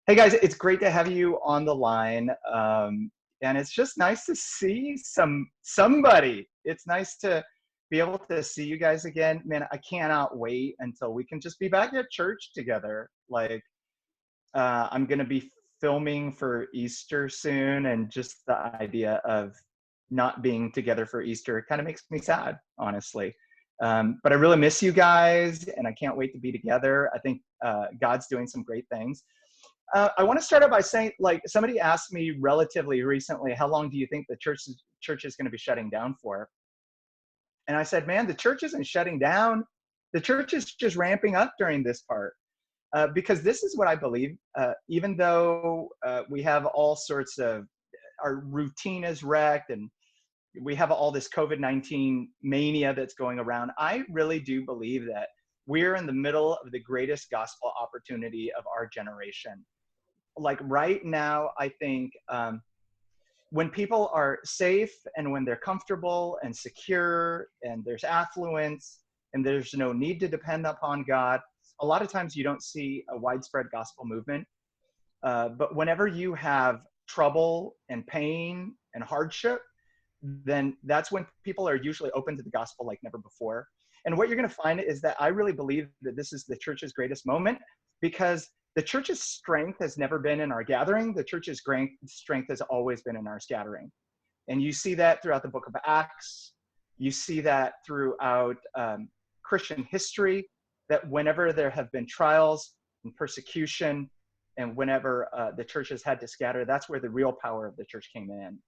Hey guys, it's great to have you on the line. And it's just nice to see somebody. It's nice to be able to see you guys again. Man, I cannot wait until we can just be back at church together. I'm gonna be filming for Easter soon, and just the idea of not being together for Easter kind of makes me sad, honestly. But I really miss you guys, and I can't wait to be together. I think God's doing some great things. I want to start out by saying, like, somebody asked me relatively recently, how long do you think the church is going to be shutting down for? And I said, man, the church isn't shutting down. The church is just ramping up during this part. Because this is what I believe, even though we have all sorts of, our routine is wrecked and we have all this COVID-19 mania that's going around, I really do believe that we're in the middle of the greatest gospel opportunity of our generation. Like right now, I think when people are safe and when they're comfortable and secure and there's affluence and there's no need to depend upon God, a lot of times you don't see a widespread gospel movement. But whenever you have trouble and pain and hardship, then that's when people are usually open to the gospel like never before. And what you're going to find is that I really believe that this is the church's greatest moment, because the church's strength has never been in our gathering. The church's strength has always been in our scattering. And you see that throughout the book of Acts. You see that throughout Christian history, that whenever there have been trials and persecution, and whenever the church has had to scatter, that's where the real power of the church came in.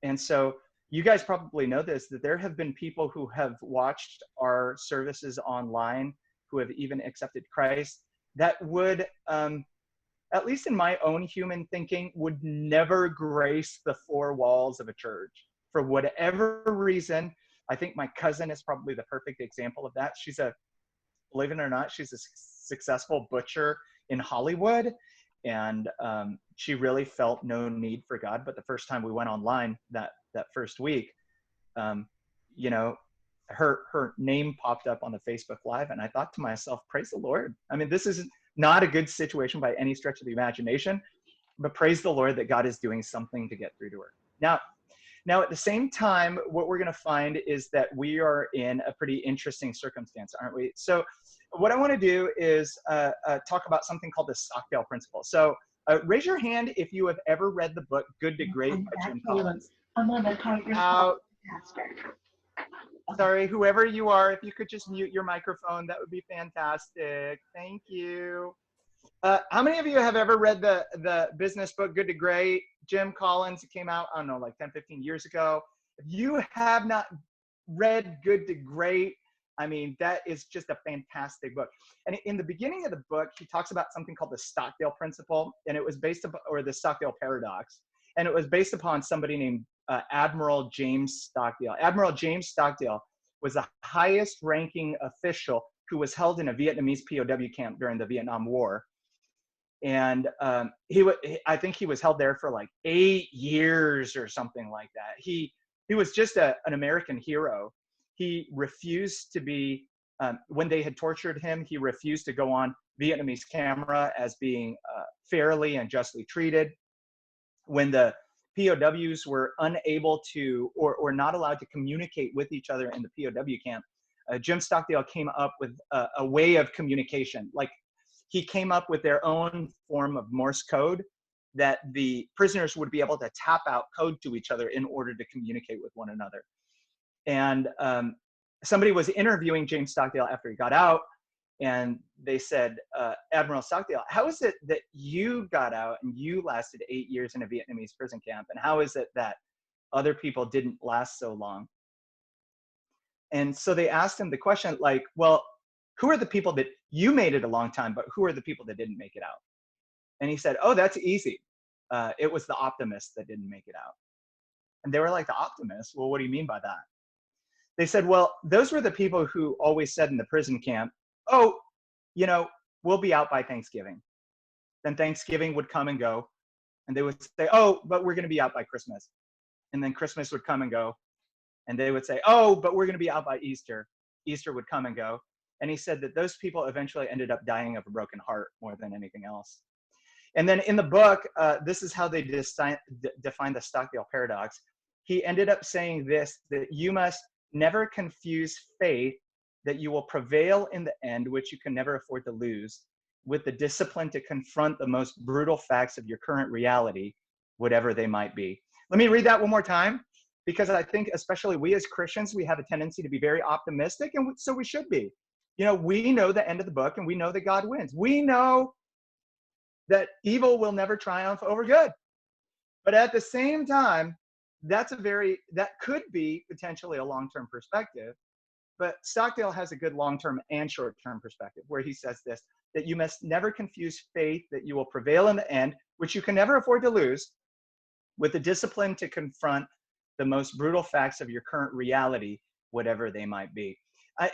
And so you guys probably know this, that there have been people who have watched our services online, who have even accepted Christ, that would, at least in my own human thinking, would never grace the four walls of a church for whatever reason. I think my cousin is probably the perfect example of that. Believe it or not, she's a successful butcher in Hollywood. And she really felt no need for God. But the first time we went online that first week, you know, her name popped up on the Facebook Live, and I thought to myself, praise the Lord. I mean, this is not a good situation by any stretch of the imagination, but praise the Lord that God is doing something to get through to her. Now, at the same time, what we're going to find is that we are in a pretty interesting circumstance, aren't we? So what I want to do is talk about something called the Stockdale Principle. So raise your hand if you have ever read the book Good to Great by Jim Collins. I'm on the conference Now, pastor. sorry, whoever you are, if you could just mute your microphone, that would be fantastic. Thank you. How many of you have ever read the business book Good to Great? Jim Collins, it came out, I don't know, like 10, 15 years ago. If you have not read Good to Great, I mean, that is just a fantastic book. And in the beginning of the book, he talks about something called the Stockdale Principle, and it was based upon, or the Stockdale Paradox. And it was based upon somebody named Admiral James Stockdale. Admiral James Stockdale was the highest ranking official who was held in a Vietnamese POW camp during the Vietnam War. And I think he was held there for like 8 years or something like that. He was just an American hero. He refused to be, when they had tortured him, he refused to go on Vietnamese camera as being fairly and justly treated. When the POWs were unable to, or not allowed to communicate with each other in the POW camp, Jim Stockdale came up with a way of communication. Like, he came up with their own form of Morse code that the prisoners would be able to tap out code to each other in order to communicate with one another. And somebody was interviewing James Stockdale after he got out, and they said, Admiral Stockdale, how is it that you got out and you lasted 8 years in a Vietnamese prison camp? And how is it that other people didn't last so long? And so they asked him the question, like, well, who are the people that you made it a long time, but who are the people that didn't make it out? And he said, oh, that's easy. It was the optimists that didn't make it out. And they were like, the optimists? Well, what do you mean by that? They said, well, those were the people who always said in the prison camp, oh, you know, we'll be out by Thanksgiving. Then Thanksgiving would come and go. And they would say, oh, but we're going to be out by Christmas. And then Christmas would come and go. And they would say, oh, but we're going to be out by Easter. Easter would come and go. And he said that those people eventually ended up dying of a broken heart more than anything else. And then in the book, this is how they define the Stockdale paradox. He ended up saying this, that you must never confuse faith that you will prevail in the end, which you can never afford to lose, with the discipline to confront the most brutal facts of your current reality, whatever they might be. Let me read that one more time, because I think especially we as Christians, we have a tendency to be very optimistic, and so we should be. You know, we know the end of the book, and we know that God wins. We know that evil will never triumph over good. But at the same time, that could be potentially a long-term perspective. But Stockdale has a good long-term and short-term perspective, where he says this, that you must never confuse faith that you will prevail in the end, which you can never afford to lose, with the discipline to confront the most brutal facts of your current reality, whatever they might be.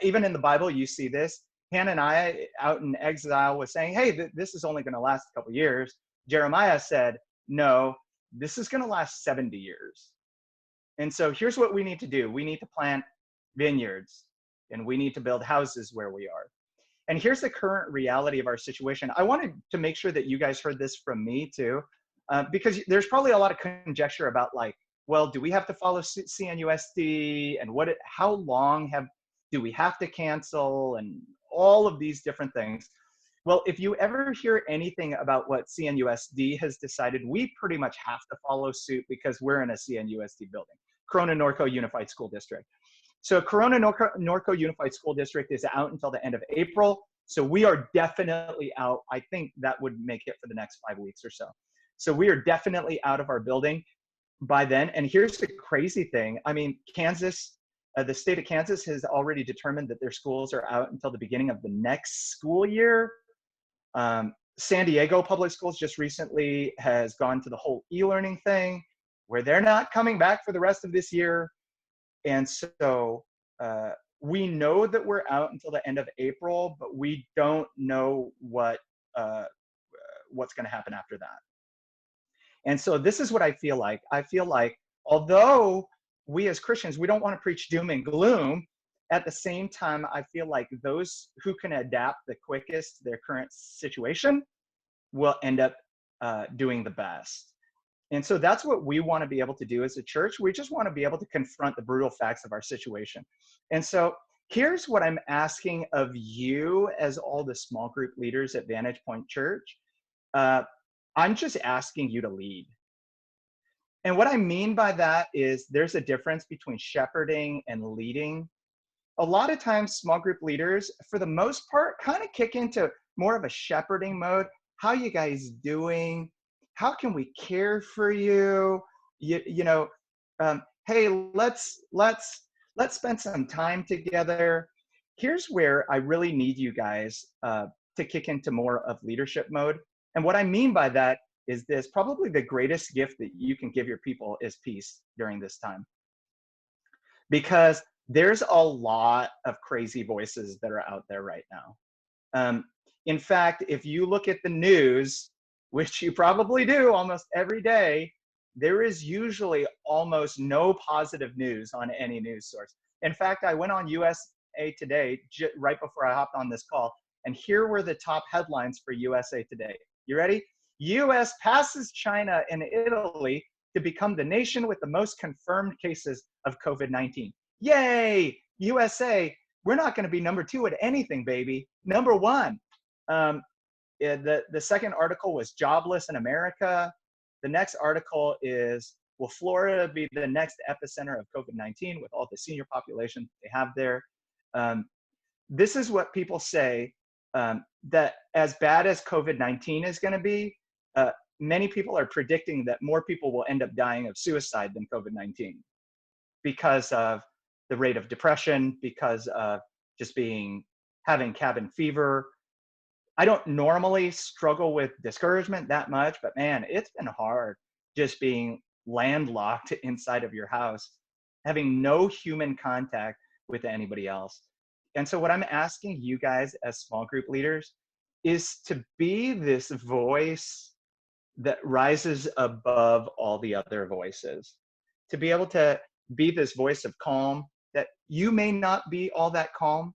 Even in the Bible, you see this. Hananiah, out in exile, was saying, hey, this is only going to last a couple years. Jeremiah said, no, this is going to last 70 years. And so here's what we need to do. We need to plant vineyards, and we need to build houses where we are. And here's the current reality of our situation. I wanted to make sure that you guys heard this from me too, because there's probably a lot of conjecture about, like, well, do we have to follow CNUSD, and how long do we have to cancel, and all of these different things. Well, if you ever hear anything about what CNUSD has decided, we pretty much have to follow suit, because we're in a CNUSD building, Corona Norco Unified School District. So Corona Norco Unified School District is out until the end of April. So we are definitely out. I think that would make it for the next 5 weeks or so. So we are definitely out of our building by then. And here's the crazy thing. I mean, Kansas, the state of Kansas has already determined that their schools are out until the beginning of the next school year. San Diego Public Schools just recently has gone to the whole e-learning thing, where they're not coming back for the rest of this year. And so we know that we're out until the end of April, but we don't know what's going to happen after that. And so this is what I feel like. I feel like, although we as Christians, we don't want to preach doom and gloom, at the same time, I feel like those who can adapt the quickest to their current situation will end up doing the best. And so that's what we want to be able to do as a church. We just want to be able to confront the brutal facts of our situation. And so here's what I'm asking of you as all the small group leaders at Vantage Point Church. I'm just asking you to lead. And what I mean by that is there's a difference between shepherding and leading. A lot of times small group leaders, for the most part, kind of kick into more of a shepherding mode. How you guys doing? How can we care for you? Hey, let's spend some time together. Here's where I really need you guys to kick into more of leadership mode. And what I mean by that is this: probably the greatest gift that you can give your people is peace during this time. Because there's a lot of crazy voices that are out there right now. In fact, if you look at the news, which you probably do almost every day, there is usually almost no positive news on any news source. In fact, I went on USA Today right before I hopped on this call, and here were the top headlines for USA Today. You ready? US passes China and Italy to become the nation with the most confirmed cases of COVID-19. Yay, USA, we're not going to be number 2 at anything, baby. Number 1. The second article was jobless in America. The next article is, will Florida be the next epicenter of COVID-19 with all the senior population they have there? This is what people say, that as bad as COVID-19 is going to be, many people are predicting that more people will end up dying of suicide than COVID-19 because of the rate of depression, because of just having cabin fever. I don't normally struggle with discouragement that much, but man, it's been hard just being landlocked inside of your house, having no human contact with anybody else. And so what I'm asking you guys as small group leaders is to be this voice that rises above all the other voices, to be able to be this voice of calm, that you may not be all that calm.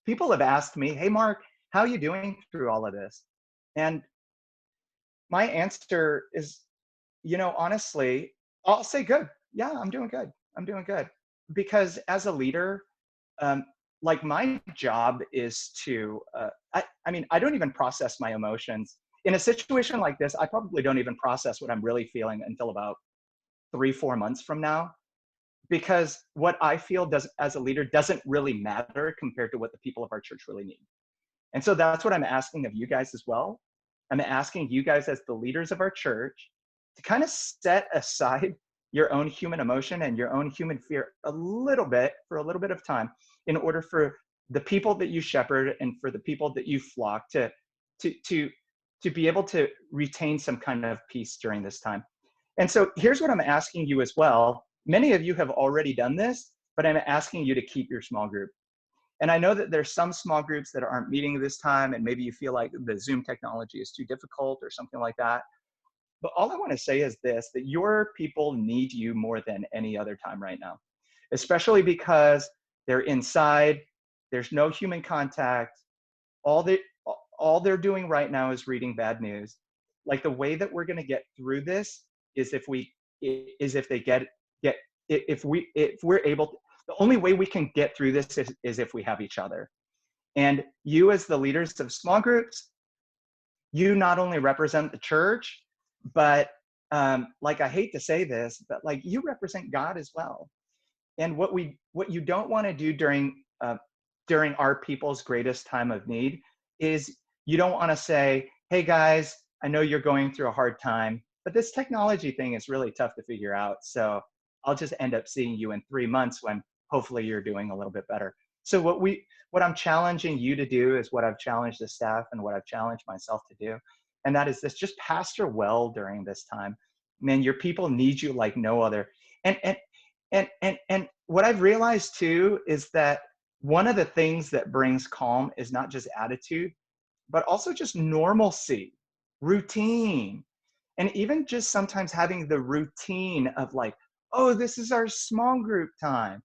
People have asked me, hey, Mark, how are you doing through all of this? And my answer is, honestly, I'll say good. Yeah, I'm doing good. I'm doing good. Because as a leader, um, like my job is to, I mean, I don't even process my emotions. In a situation like this, I probably don't even process what I'm really feeling until about 3, 4 months from now, because what I feel does as a leader doesn't really matter compared to what the people of our church really need. And so that's what I'm asking of you guys as well. I'm asking you guys as the leaders of our church to kind of set aside your own human emotion and your own human fear a little bit for a little bit of time in order for the people that you shepherd and for the people that you flock to to to be able to retain some kind of peace during this time. And so here's what I'm asking you as well. Many of you have already done this, but I'm asking you to keep your small group. And I know that there's some small groups that aren't meeting this time, and maybe you feel like the Zoom technology is too difficult or something like that. But all I want to say is this, that your people need you more than any other time right now, especially because they're inside, there's no human contact. All they all they're doing right now is reading bad news. Like the way that we're going to get through this is if they get if we're able to, the only way we can get through this is if we have each other. And you as the leaders of small groups, you not only represent the church, but like I hate to say this, but like you represent God as well. And what you don't want to do during our people's greatest time of need is you don't want to say, "Hey guys, I know you're going through a hard time, but this technology thing is really tough to figure out. So I'll just end up seeing you in 3 months when hopefully you're doing a little bit better." So what I'm challenging you to do is what I've challenged the staff and what I've challenged myself to do, and that is this: just pastor well during this time. Man, your people need you like no other. And what I've realized too is that one of the things that brings calm is not just attitude, but also just normalcy, routine, and even just sometimes having the routine of like, oh, this is our small group time,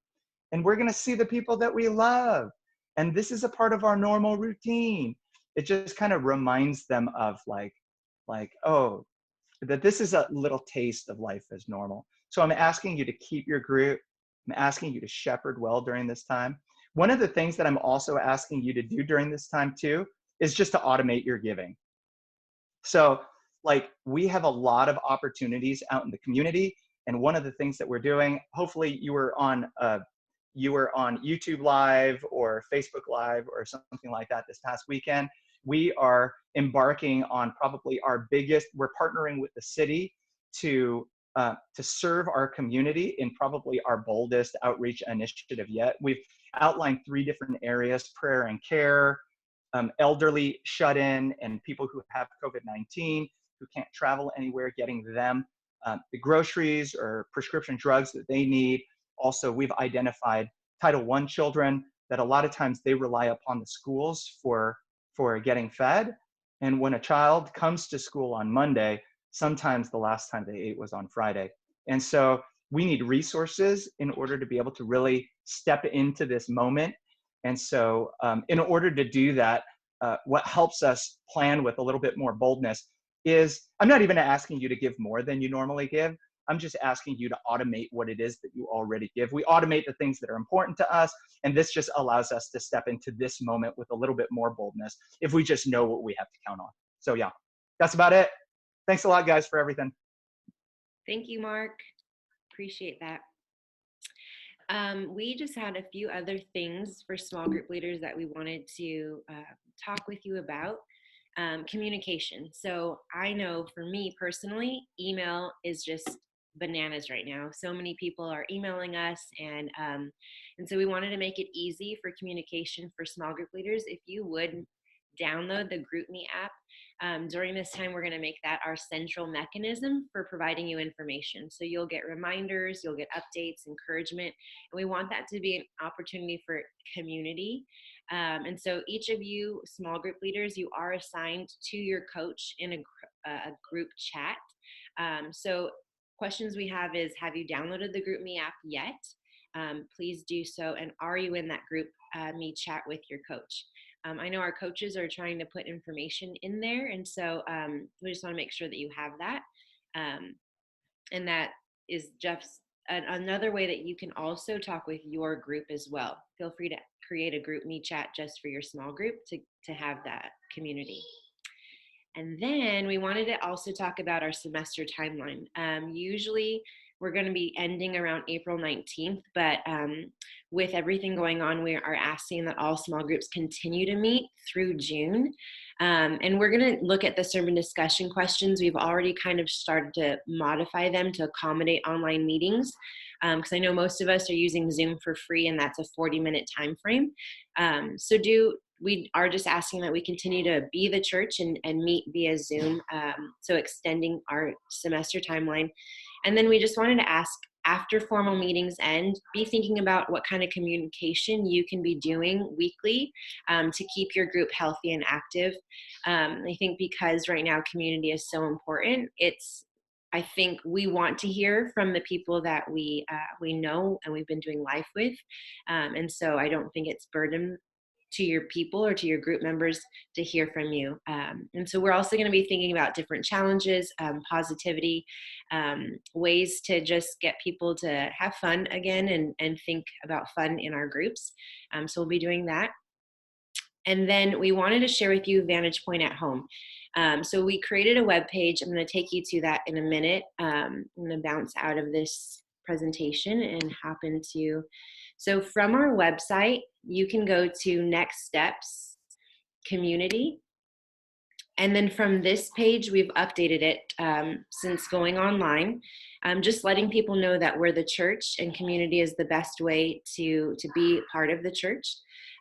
and we're going to see the people that we love, and this is a part of our normal routine. It just kind of reminds them of oh, that this is a little taste of life as normal. So I'm asking you to keep your group. I'm asking you to shepherd well during this time. One of the things that I'm also asking you to do during this time too is just to automate your giving. So like we have a lot of opportunities out in the community. And one of the things that we're doing, hopefully you were on YouTube Live or Facebook Live or something like that this past weekend. We are embarking on probably our biggest, we're partnering with the city to serve our community in probably our boldest outreach initiative yet. We've outlined 3 different areas: prayer and care, elderly shut-in, and people who have COVID-19 who can't travel anywhere, getting them the groceries or prescription drugs that they need. Also, we've identified Title I children that a lot of times they rely upon the schools for getting fed. And when a child comes to school on Monday, sometimes the last time they ate was on Friday. And so we need resources in order to be able to really step into this moment. And so in order to do that, what helps us plan with a little bit more boldness is, I'm not even asking you to give more than you normally give. I'm just asking you to automate what it is that you already give. We automate the things that are important to us, and this just allows us to step into this moment with a little bit more boldness if we just know what we have to count on. So yeah, that's about it. Thanks a lot, guys, for everything. Thank you, Mark. Appreciate that. We just had a few other things for small group leaders that we wanted to talk with you about. Communication. So I know for me personally, email is just bananas right now. So many people are emailing us, and so we wanted to make it easy for communication for small group leaders. If you would download the GroupMe app. During this time, we're going to make that our central mechanism for providing you information. So you'll get reminders, you'll get updates, encouragement, and we want that to be an opportunity for community. And so each of you small group leaders, you are assigned to your coach in a group chat. So questions we have is, have you downloaded the GroupMe app yet? Please do so. And are you in that group me chat with your coach? I know our coaches are trying to put information in there, and so we just want to make sure that you have that. Um, and that is Jeff's another way that you can also talk with your group as well. Feel free to create a group me chat just for your small group to have that community. And then we wanted to also talk about our semester timeline. Usually we're going to be ending around April 19th, but with everything going on, we are asking that all small groups continue to meet through June. And we're going to look at the sermon discussion questions. We've already kind of started to modify them to accommodate online meetings, because I know most of us are using Zoom for free, and that's a 40-minute time frame. We are just asking that we continue to be the church and meet via Zoom, so extending our semester timeline. And then we just wanted to ask, after formal meetings end, be thinking about what kind of communication you can be doing weekly to keep your group healthy and active. I think because right now community is so important, I think we want to hear from the people that we know and we've been doing life with. And so I don't think it's burden to your people or to your group members to hear from you. And so we're also going to be thinking about different challenges, positivity, ways to just get people to have fun again and think about fun in our groups. So we'll be doing that. And then we wanted to share with you Vantage Point at Home. So we created a web page. I'm going to take you to that in a minute. I'm going to bounce out of this presentation and hop into. So from our website, you can go to Next Steps, Community. And then from this page, we've updated it since going online, just letting people know that we're the church and community is the best way to be part of the church.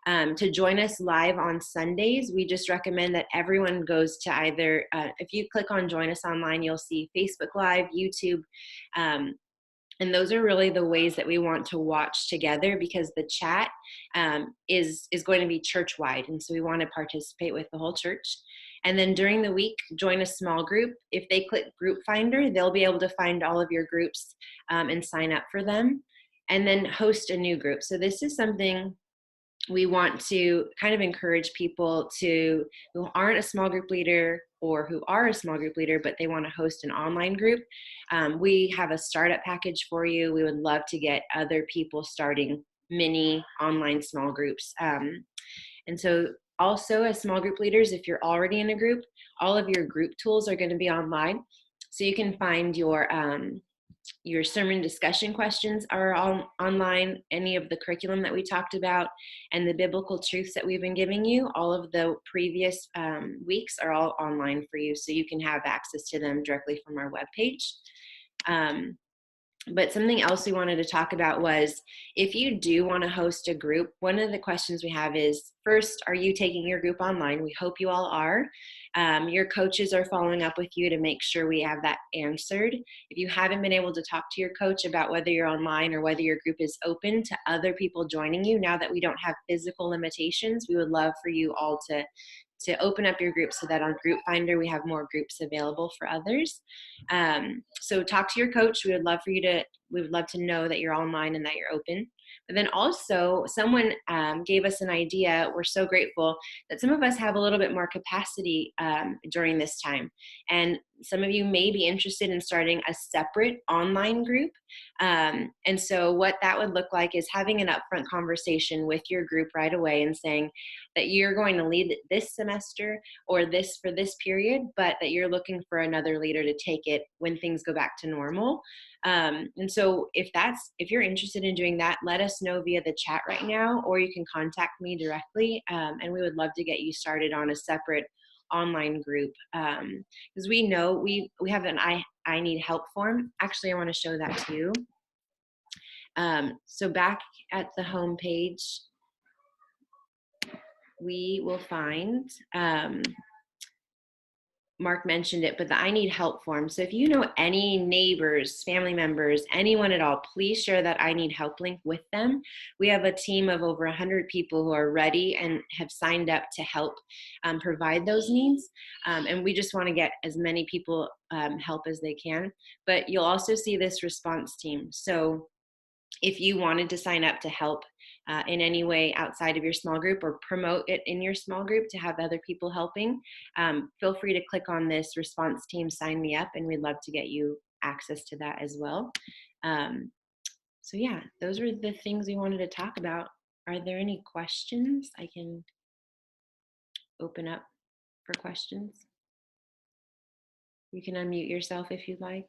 To join us live on Sundays, we just recommend that everyone goes to either, if you click on Join Us Online, you'll see Facebook Live, YouTube, and those are really the ways that we want to watch together, because the chat is going to be church-wide. And so we want to participate with the whole church. And then during the week, join a small group. If they click Group Finder, they'll be able to find all of your groups and sign up for them. And then host a new group. So this is something we want to kind of encourage people who aren't a small group leader or who are a small group leader, but they want to host an online group. We have a startup package for you. We would love to get other people starting mini online small groups. And so also, as small group leaders, if you're already in a group, all of your group tools are going to be online. So you can find your sermon discussion questions are all online, any of the curriculum that we talked about, and the biblical truths that we've been giving you, all of the previous weeks are all online for you, so you can have access to them directly from our webpage. But something else we wanted to talk about was, if you do want to host a group, one of the questions we have is, first, are you taking your group online? We hope you all are. Your coaches are following up with you to make sure we have that answered. If you haven't been able to talk to your coach about whether you're online or whether your group is open to other people joining you, now that we don't have physical limitations, we would love for you all to open up your group so that on Group Finder we have more groups available for others. So talk to your coach. We would love to know that you're online and that you're open. But then also, someone gave us an idea. We're so grateful that some of us have a little bit more capacity during this time. And some of you may be interested in starting a separate online group. And so what that would look like is having an upfront conversation with your group right away and saying that you're going to lead this semester or this for this period, but that you're looking for another leader to take it when things go back to normal. And so if you're interested in doing that, let us know via the chat right now, or you can contact me directly. And we would love to get you started on a separate online group. Because we know we have an I need help form. Actually, I want to show that to you. So back at the home page, we will find, Mark mentioned it, but the I need help form. So if you know any neighbors, family members, anyone at all, please share that I need help link with them. We have a team of over 100 people who are ready and have signed up to help provide those needs. And we just want to get as many people help as they can. But you'll also see this response team. So if you wanted to sign up to help in any way outside of your small group, or promote it in your small group to have other people helping, feel free to click on this response team, sign me up, and we'd love to get you access to that as well. So yeah, those were the things we wanted to talk about. Are there any questions? I can open up for questions. You can unmute yourself if you'd like.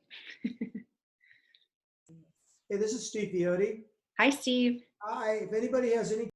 Hey, this is Steve Viotti. Hi, Steve. Hi, if anybody has any